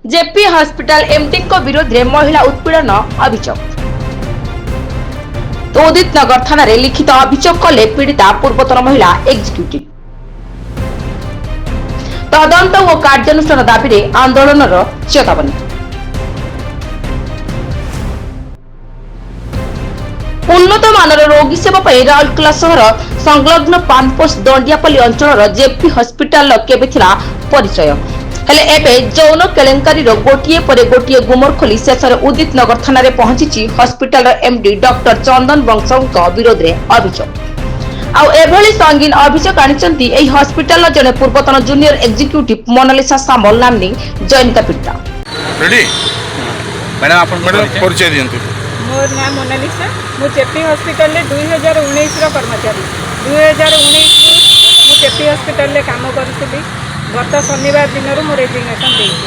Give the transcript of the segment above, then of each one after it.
JP hospital MD को विरोध में महिला उत्पीड़न अभियोग। तो उदित नगर थाना रे लिखित अभियोग कले पीड़िता पूर्वतन महिला एग्जीक्यूटिव। तदंत और कार्यानुष्ठान दाबी आंदोलन चेतावनी। उन्नत मानर रोगी सेवा पर राउरकेला सहर संलग्न पानपोस्ट दंडियापल्ली अंचल जेपी हॉस्पिटल केबे थिला परिचय हेले एबे जौन केलेंकारी गोटिए पर गोटिए गुमर खोली शेष उदित नगर थाना रे पहुंची हॉस्पिटल एमडी डॉक्टर चंदन वंशଙ୍କ विरोध में अभियोग। आउ एभली संगीन अभियोग आनिचंती एही हॉस्पिटल जने पूर्वतन जूनियर एग्जीक्यूटिव मोनालिसा सामल नामनी जयंता पीड़ा। रेडी मैडम आप परिचय दियंतु। मोर नाम मोनालिसा मु जेपी हॉस्पिटल 2019 रो कर्मचारी 2019 मु जेपी हॉस्पिटल काम करुली। गत शनिवार दिन मो रेजिग्नेशन देती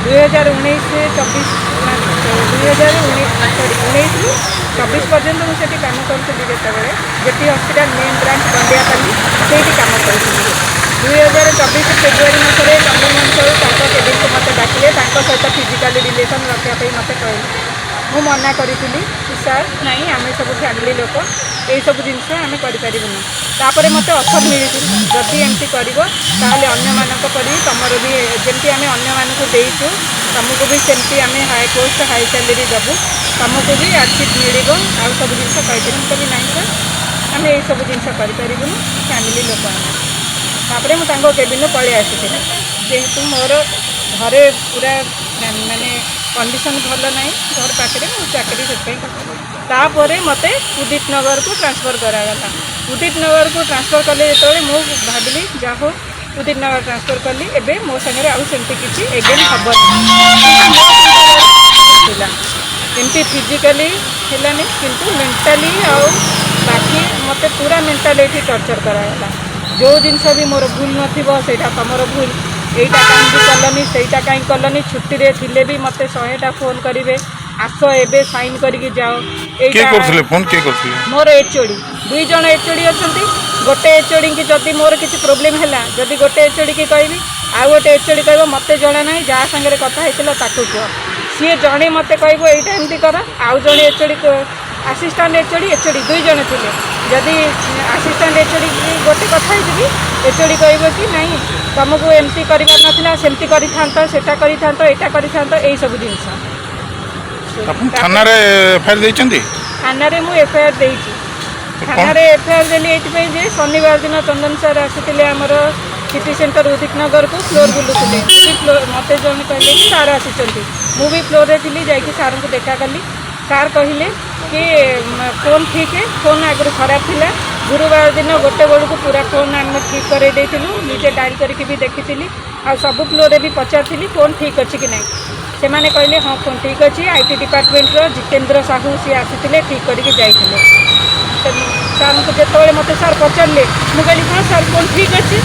2019-24 पर्यटन मुझे काम करुली। जितेबाला जेपी हॉस्पिटल मेन ब्रांच दंडियापल्ली से काम करुली। 2024 फेब्रुआरी मसरे चंदन वंश केबिन को मत डाकिले सहित फिजिकाली रिलेसन रखापी मत कहले मु मना करी सर नहीं आम सब फैमिली लोक यही सब जिनस आम कर मत अफर मिली जदि एमती कर अन्य मानक परी तुमर भी जमी आम अन्य मानक देचु तुमको भी सेमती आम हाई पोस्ट हाई सैलरी देवु तुमको भी आर्थिक मिल आ सब जिन कही ना सर आम यही सब जिन करूँ फैमिली लोक आम मुझे केबिन पलि आसी जेहेतु मोर घरे पूरा माने कंडीशन भल ना घर पाखे चाकरी से मत उदित नगर को ट्रांसफर करागला। उदित नगर को ट्रांसफर कले जो मुझे भाविली जाहो उदित नगर ट्रांसफर कली एबे मो संगे आउ सेमती किसी एगेन हम एमती फिजिकाली है किंतु मेंटाली आउ बाकी मत पूरा मेंटाली टर्चर करागला। जो जिनस भी मोर भूल नथिबा तुमर भूल एटा कहीं कलनी सेटा कहीं कलनी छुट्टी रे थिले भी मत 100टा फोन करेंगे आस एबे साइन करके जाओ। मोर एचओडी 2 जन एचओडी अच्छा गोटे एचओडी की जदि मोर किसी प्रोब्लेम है जदि गोटे एचओडी की कहबी आउ गोटे एचओडी कह मत जना ना जहाँ सागर कथा कह सी जड़े मत कह यहाँ एमती कर आउ जड़े एचओडी आसीस्टाट एचओडी 2 जन थे जदि आसीस्टाट एचओडी गोटे कथा एचओडी कह कि नहीं तुमको एमती कर नाला सेमती कर सब जिन थाना थाना एफआईआर देती थाना एफआईआर देली ये शनिवार दिन चंदन सर आसते आमर सिटी सेंटर उदित नगर को फ्लोर बुलूले फ्लोर मत जन कहले कि सार आसी मुझे फ्लोर रे थी जाकि सार को देखा कली सार कहले कि फोन ठीक है फोन आगुरी खराब थिला गुरुवार दिन गोटे बेलू को पूरा फोन आम ठीक कर निजे डायल करके भी देखी आ सब फ्लोर भी पचारि फोन ठीक अच्छी कि नहीं से मैंने कहले हाँ फोन ठीक अच्छी आईटी डिपार्टमेंट जितेंद्र साहू सी आसी ठीक करके जाइए सार को जो मत सार पचारे मुझे कहली हाँ सार फोन ठीक अच्छे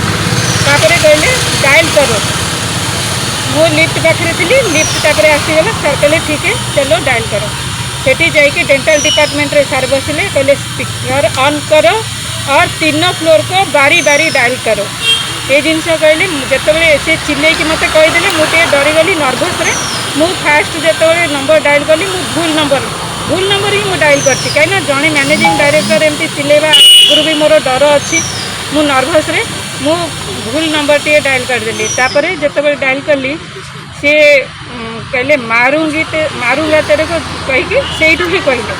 कहले डायल करो मु लिफ्ट पाखे थी लिफ्ट आसीगला सार कहले ठीक है चलो डायल करो सेठी जाइए डेंटल डिपार्टमेंट रे सार बसिले कहले स्पीकर ऑन करो और 3 फ्लोर को बारी बारी डायल करो ये जिनस कहले जिते से चिल्ले कि मत कहीदे मुझे डरीगली नर्भस रे मु फास्ट जो नंबर डायल कली भूल नंबर ही डायल करती कहीं जड़े मैनेजिंग डायरेक्टर एमती चिल्लेवा आगुरी भी मोर डर अच्छी मु नर्भस रे मु भूल नंबर टे डायल करदेली जो डायल कली सी कहले मारूंगा तेरे को कहीकि से ही कहले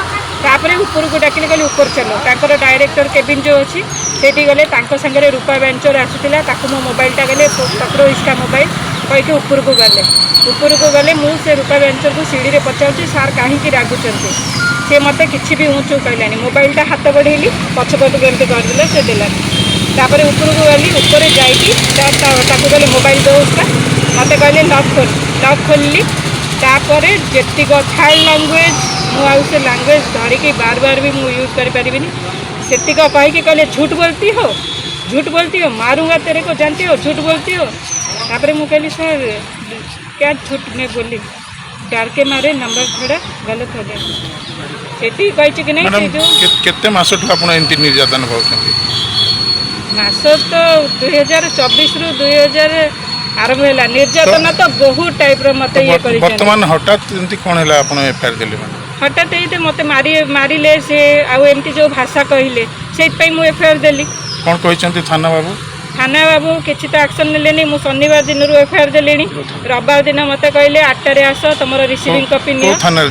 तापर ऊपर को डाकिले कहले ऊपर चलो ताकर डायरेक्टर केबिन जो अच्छी से गले सागर रूपा वेंचर आसूला मो मोबाइलटा गले पकड़ो इसका मोबाइल कहीकि ऊपर को गले मुझे रूपा वेंचर को सीढ़ी में पचारूँ सार कहीं रागुंट सी मत कि भी ऊँचू कहलानी मोबाइलटा हाथ बढ़ेली पछपट को एमती करदे से देलानी तापर ऊपर को गली ऊपर जाकि गले मोबाइल दो उसका मत कहले लॉक खोलली तापर जेतिक थार्ड लैंग्वेज मुझे लैंग्वेज धरिकी बार बार भी मुझे यूज करें सेतिक कहीकि कहले झूठ बोलती हो मारूंगा तेरे को जानती हो झूठ बोलती हो तापर मुझे कहली सर क्या झूठ नहीं बोली डर के मारे नंबर थोड़ा गलत हो गया सेठी कही कि नहीं जो केते मास निर्यातन पाँच मास तो 2024 रु आरंभ है निर्यातना तो बहुत टाइप मत ये वर्तमान हठात एमती कौन है आपण एफआईआर देले हठात ये मत मारिले से आमती जो भाषा कहले से मुझे एफआईआर देली कौन कहते थाना बाबू किसी तो एक्शन ने मुझे शनिवार दिन एफआईआर देली रविवार दिन मत कहले 8 आस तुम रिसीविंग कॉपी नि थाना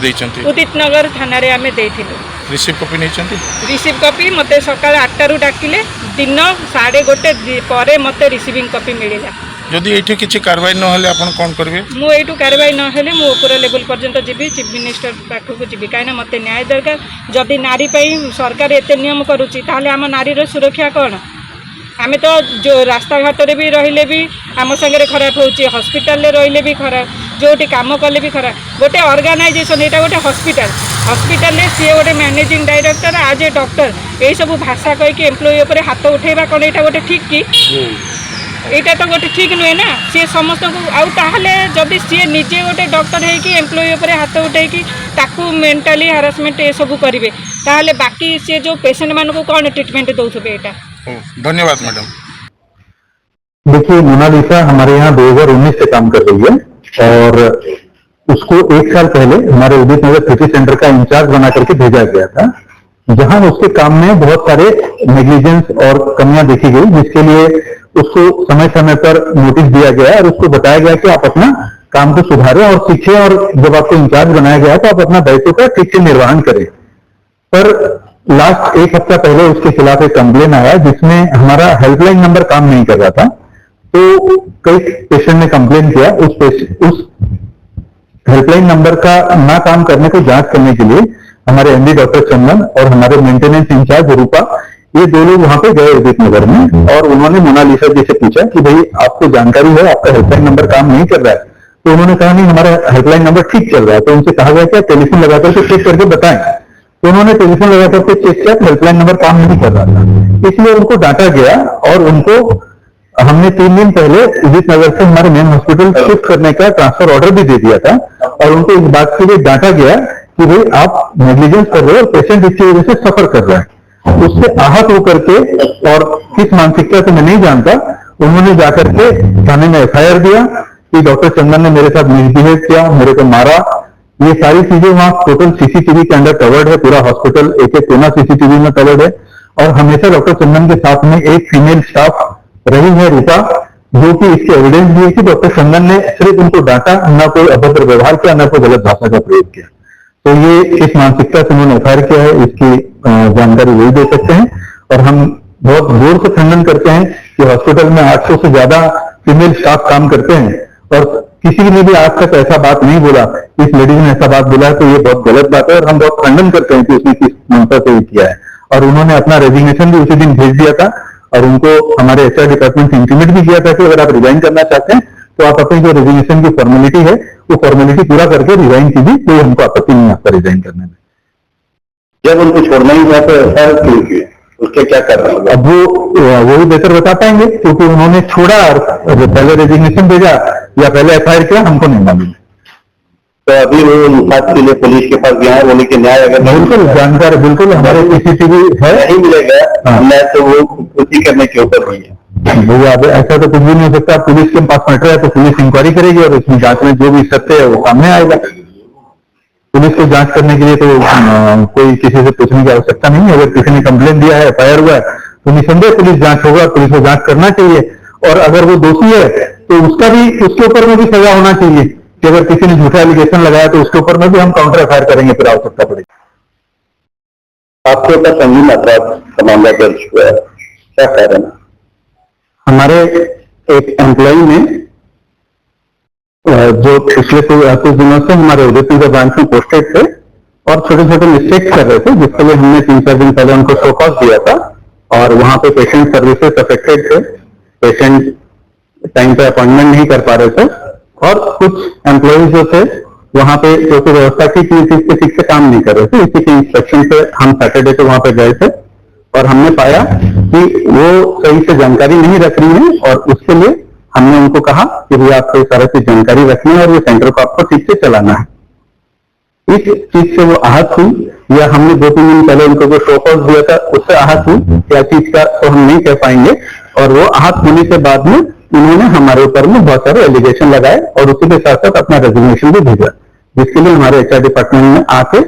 उदित नगर थाना आम देथिलु रिसीव कॉपी नहीं रिसीव कॉपी मत सका 8 डाकिले दिन 1:30 पर मत रिसीविंग कॉपी मिला जदि ये किसी कार्रवाई न आप कौन करेंगे मुझे कार्रवाई ना ऊपर लेवल पर्यंत जी चीफ मिनिस्टर पाखक जी कहीं मत न्याय दरकार जदि नारी सरकार एत नियम करुच्ची आम नारीर सुरक्षा कौन आम तो जो रास्ता घाट भी रहिले भी आम सागर खराब होची हॉस्पिटल रहिले भी खराब जो काम कले भी खराब गोटे ऑर्गेनाइजेशन यहाँ गोटे हॉस्पिटल सी गोटे मैनेजिंग डायरेक्टर आज ए डॉक्टर यही सब भाषा कहीकि एम्प्लॉई उपर हाथ उठेबा कौन यहाँ गोटे ठीक कि यहाँ तो गोटे ठीक नुहे ना सी समस्त जदि सी निजे गोटे डॉक्टर है एम्प्लॉई उपर हाथ उठे मेंटाली हारासमेंट ये सब करेंगे ताहले बाकी सी जो पेशेंट मान को कौन ट्रीटमेंट दौथे यहाँ धन्यवाद मैडम। देखिए मोनालिसा हमारे यहाँ 2019 से काम कर रही है और उसको 1 साल पहले हमारे उदित नगर सिटी सेंटर का इंचार्ज बना करके भेजा गया था, जहां उसके काम में बहुत सारे नेग्लिजेंस और कमियां देखी गई, जिसके लिए उसको समय समय पर नोटिस दिया गया और उसको बताया गया कि आप अपना काम को सुधारें और सीखें और जब आपको इंचार्ज बनाया गया तो आप अपना दायित्व का ठीक से निर्वहन करें। पर लास्ट 1 हफ्ता पहले उसके खिलाफ एक कंप्लेन आया जिसमें हमारा हेल्पलाइन नंबर काम नहीं कर रहा था, तो कई पेशेंट ने कंप्लेन किया। उस हेल्पलाइन नंबर का ना काम करने को जांच करने के लिए हमारे एमडी डॉक्टर चंदन और हमारे मेंटेनेंस इंचार्ज रूपा, ये 2 लोग वहां पे गए उदित नगर में और उन्होंने मोनालिसा जी से पूछा कि भाई आपको जानकारी है आपका हेल्पलाइन नंबर काम नहीं कर रहा है? तो उन्होंने कहा नहीं हमारा हेल्पलाइन नंबर ठीक चल रहा है। तो उनसे कहा गया कि टेलीफोन लगाकर के चेक करके बताएं। तो उन्होंने टेलीफोन लगाकर के चेक किया, हेल्पलाइन नंबर काम नहीं कर रहा था, इसलिए उनको डांटा गया और उनको हमने 3 दिन पहले उदित नगर से हमारे मेन हॉस्पिटल शिफ्ट करने का ट्रांसफर ऑर्डर भी दे दिया था और उनको इस बात के लिए डांटा गया कि भाई आप नेग्लिजेंस कर रहे हो और पेशेंट इसकी वजह से सफर कर रहा है। उससे आहत होकर के और किस मानसिकता से मैं नहीं जानता, उन्होंने जाकर के थाने में एफआईआर दिया कि डॉक्टर चंदन ने मेरे साथ मिसबिहेव किया, मेरे को मारा। ये सारी चीजें वहां टोटल सीसीटीवी के अंदर कवर्ड है, पूरा हॉस्पिटल एक कोना सीसीटीवी में कवर्ड है और हमेशा डॉक्टर चंदन के साथ में एक फीमेल स्टाफ रही है रूपा, जो कि इसके एविडेंस भी है कि डॉक्टर चंदन ने सिर्फ उनको डांटा, न कोई अभद्र व्यवहार किया, न कोई गलत भाषा का प्रयोग किया। तो ये इस मानसिकता से उन्होंने एफआईआर किया है, इसकी जानकारी वही दे सकते हैं। और हम बहुत जोर से खंडन करते हैं कि हॉस्पिटल में 800 से ज्यादा फीमेल स्टाफ काम करते हैं और किसी ने भी आज तक ऐसा बात नहीं बोला, इस लेडीज ने ऐसा बात बोला, तो ये बहुत गलत बात है और हम बहुत खंडन करते हैं कि उसने किस मंशा से किया है। और उन्होंने अपना रेजिग्नेशन भी उसी दिन भेज दिया था और उनको हमारे एचआर डिपार्टमेंट से इंटीमेट भी किया था कि अगर आप रिजाइन करना चाहते हैं तो आप अपनी जो रेजिग्नेशन की फॉर्मेलिटी है वो फॉर्मेलिटी पूरा करके रिजाइन कीजिए, कोई हमको आपत्ति नहीं आपका रिजाइन करने में। जब उनको छोड़ना ही था तो ऐसा क्यों किया, उसके क्या कर रहा है? अब वो भी बेहतर बता पाएंगे क्योंकि उन्होंने छोड़ा और पहले रेजिग्नेशन भेजा या पहले एफआईआर किया, हमको नहीं मालूम। तो अभी वो इंसाफ के लिए पुलिस के पास गया है, बोले कि न्याय अगर बिल्कुल जानकारी बिल्कुल हमारे सीसीटीवी है, नहीं मिलेगा न्याय तो वो खुशी करने के ऊपर हुई है। भैया अब ऐसा तो कुछ भी नहीं हो सकता, पुलिस के पास मैटर है तो पुलिस इंक्वायरी करेगी और उसमें जांच में जो भी सत्य है वो सामने आएगा। पुलिस को जांच करने के लिए तो कोई किसी से पूछने की आवश्यकता नहीं है। अगर किसी ने कंप्लेन दिया है, एफआईआर हुआ है, तो निसंदेह पुलिस जांच होगा, पुलिस को जांच करना चाहिए और अगर वो दोषी है तो उसका भी उसके ऊपर में भी सजा होना चाहिए कि अगर किसी ने झूठा एलिगेशन लगाया तो उसके ऊपर में भी हम काउंटर एफआईआर करेंगे, फिर आवश्यकता पड़ेगी। आपके ऊपर संगीन अपराध का मामला दर्ज हुआ है, क्या कारण है? हमारे एक एम्प्लॉय ने जो पिछले कुछ दिनों से हमारे उदयपुर ब्रांच में पोस्टेड थे और छोटे छोटे मिस्टेक्स कर रहे थे, जिसके लिए हमने 3-4 दिन पहले उनको शो कॉज दिया था और वहां पे पेशेंट सर्विसेज अफेक्टेड थे, पेशेंट टाइम पे अपॉइंटमेंट नहीं कर पा रहे थे और कुछ एम्प्लॉयज जो थे वहां पे जो व्यवस्था की ठीक से काम नहीं कर रहे थे। इसी के इंस्ट्रक्शन पे हम सैटरडे को वहां पे गए थे और हमने पाया कि वो सही से जानकारी नहीं रख रही है और उसके लिए हमने उनको कहा कि भैया आपको इस तरह की जानकारी रखनी है और ये सेंटर को आपको ठीक से चलाना है। इस चीज से वो आहत हुई या हमने 2-3 दिन पहले उनको जो शो कॉज दिया था उससे आहत हुई, क्या चीज का तो हम नहीं कह पाएंगे और वो आहत होने के बाद में इन्होंने हमारे ऊपर में बहुत सारे एलिगेशन लगाए और उसी के साथ साथ अपना रेजिग्नेशन भी भेजा, जिसके लिए हमारे HR डिपार्टमेंट में आके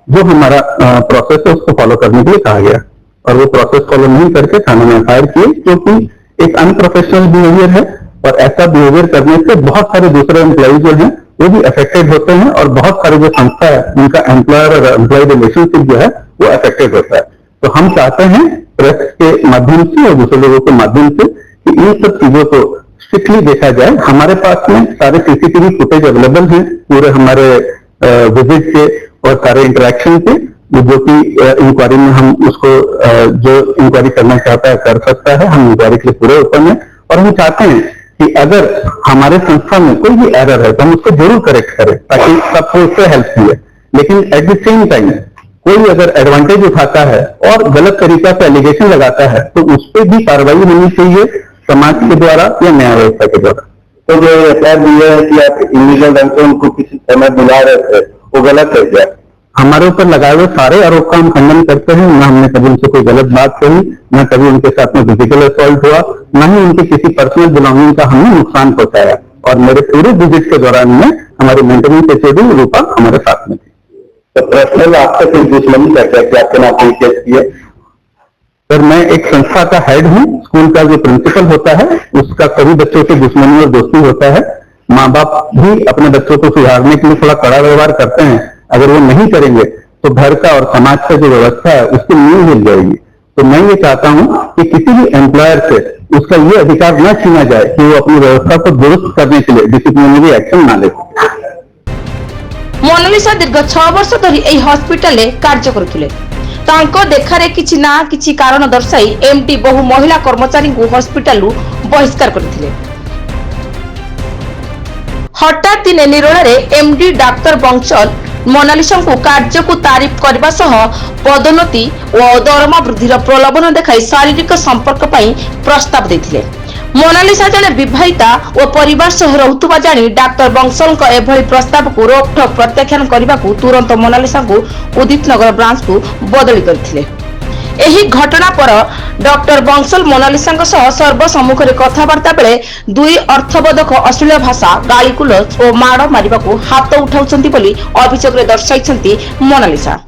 जो हमारा प्रोसेस है उसको फॉलो करने के लिए कहा गया, और वो प्रोसेस फॉलो नहीं करके थाने में FIR किए, क्योंकि एक अनप्रोफेशनल बिहेवियर है। और ऐसा बिहेवियर करने से बहुत सारे दूसरे एम्प्लॉय जो हैं वो भी अफेक्टेड होते हैं, और बहुत सारे जो संस्था है उनका एम्प्लॉयर और एम्प्लॉय रिलेशनशिप जो है वो अफेक्टेड होता है। तो हम चाहते हैं प्रेस के माध्यम से और दूसरे लोगों के माध्यम से कि इन सब चीजों को स्ट्रिक्टली देखा जाए। हमारे पास में सारे CCTV फुटेज अवेलेबल हैं पूरे हमारे विजिट के और सारे इंटरेक्शन के, जो कि इंक्वायरी में हम उसको जो इंक्वायरी करना चाहता है कर सकता है। हम इंक्वायरी के लिए पूरे ओपन है, और हम चाहते हैं कि अगर हमारे संस्था में कोई भी एरर है तो हम उसको जरूर करेक्ट करें, ताकि सबको उससे हेल्प मिले। लेकिन एट द सेम टाइम कोई अगर एडवांटेज उठाता है और गलत तरीका से एलिगेशन लगाता है तो उस पर भी कार्रवाई होनी चाहिए समाज के द्वारा या न्याय व्यवस्था के द्वारा। तो जो FIR दिया है कि आप इलीगल ढंग से उनको किसी समय बुला रहे थे, वो गलत है क्या? हमारे ऊपर लगाए हुए सारे आरोप का हम खंडन करते हैं। न हमने कभी उनसे कोई गलत बात कही, न कभी उनके साथ में फिजिकल असॉल्ट हुआ, न ही उनके किसी पर्सनल बिलोंगिंग का हमने नुकसान पहुंचाया। और मेरे पूरे विजिट के दौरान में हमारी मेंटेनेंस HOD रूपा हमारे साथ में थी। तो पर्सनल आपसे कोई दुश्मनी करता है कि आपके नाम कोई केस किए? सर, मैं एक संस्था का हेड हूँ। स्कूल का जो प्रिंसिपल होता है उसका सभी बच्चों से दुश्मनी और दोस्ती होता है। माँ बाप भी अपने बच्चों को सुधारने के लिए थोड़ा कड़ा व्यवहार करते हैं। अगर वो नहीं करेंगे तो घर का और समाज का जो व्यवस्था है उसकी नींव हिल जाएगी। तो मैं ये चाहता हूँ कि किसी भी एम्प्लॉयर से उसका ये अधिकार न छीना जाए कि वो अपनी व्यवस्था को दुरुस्त करने के लिए डिसिप्लिनरी एक्शन ना ले। मोनालिसा दीर्घ 6 वर्ष धरी एही हॉस्पिटल रे कार्य करुथिले। तांको देखारे किछि ना किछि कारण दर्शाई MD बहु महिला कर्मचारी को हॉस्पिटल बहिष्कार करथिले। हठात दिने निरोଳରେ MD डाक्टर बंसल मोनालिसा को कार्य को तारीफ करने सह पदोन्नति और दरमा वृद्धिर प्रलोभन देखाई शारीरिक संपर्क पई प्रस्ताव देथिले। मोनालिसा जने विवाहिता और परिवार सह रहुतबा जानी डाक्टर बंसल को एभली प्रस्ताव को रोकठोक प्रत्याख्यान करने को तुरंत मोनालिसा को उदित नगर ब्रांच को बदली करथिले। एही घटना पर डॉक्टर बंसल मोनालिसा सह सर्वसम्मुख में कथबार्ता बेले दुई अर्थबोधक अश्लील भाषा गालीगुलज और माड़ मारिबा को हाथ उठाउछंती बोली अभियोग रे दर्शाइछंती मोनालिसा।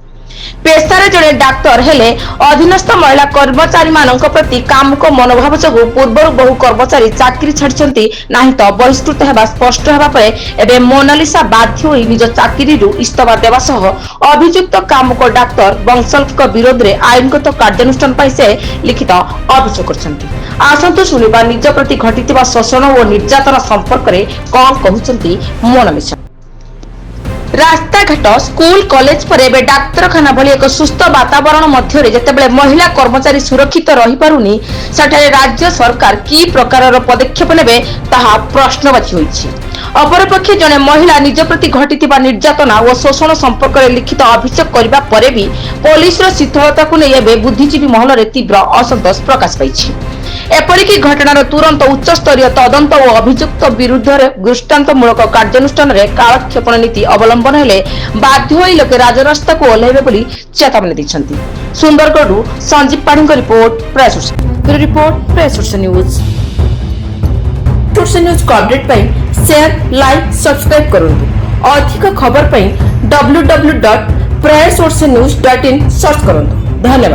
पेशारे जड़े डाक्टर हेले अधीनस्थ महिला कर्मचारी मानक प्रति कामुक मनोभाव जोगु पूर्व बहु कर्मचारी चाकरी छाड़िछंती नाही तो बहिष्कृत हेबा स्पष्ट हेबा परे एबे मोनालिसा बाध्य होई निज चाकरी रु इस्तफा देबा सह अभियुक्त कामुक डाक्टर बंसल को विरोध रे आईनगत कार्यानुष्ठान पई से लिखित अभियोग करछंती। आसंतु सुनिबा निज प्रति घटितिबा शोषण और निर्यातन संपर्क रे कोन कहउछंती मोनालिसा। रास्ताघाट स्कूल कॉलेज पर एबे डाक्तरखाना भली एक सुस्थ वातावरण मध्य जेतेबेले महिला कर्मचारी सुरक्षित रही पारुनी सेठारे राज्य सरकार की प्रकार पदक्षेप नेबे ताहा प्रश्नवाची होईछि। अपरपक्षे जने महिला निज प्रति घटितिबा निर्यातना और शोषण संपर्क में लिखित अभियोग करबा परे भी पुलिस रो शीतलता को नै एबे बुद्धिजीवी महल रे तीव्र असंतोष प्रकाश पाइछि। एपरिकी घटनार तुरंत उच्च स्तरीय तदंत और अभियुक्त विरुद्ध दृष्टांतमूलक कार्यानुष्ठान रे कालक्षेपण नीति अवलंबन हेले बाध्य होई लोके राजरास्ता को ओह्लाइबे बोली चेतावनी दैछंती। Sundargarh Sanjeev Padhi report press news. News को अपडेट पाई शेयर लाइक सब्सक्राइब करंतु। अधिक खबर पाई www.prayersourcenews.in सर्च करंतु। धन्यवाद।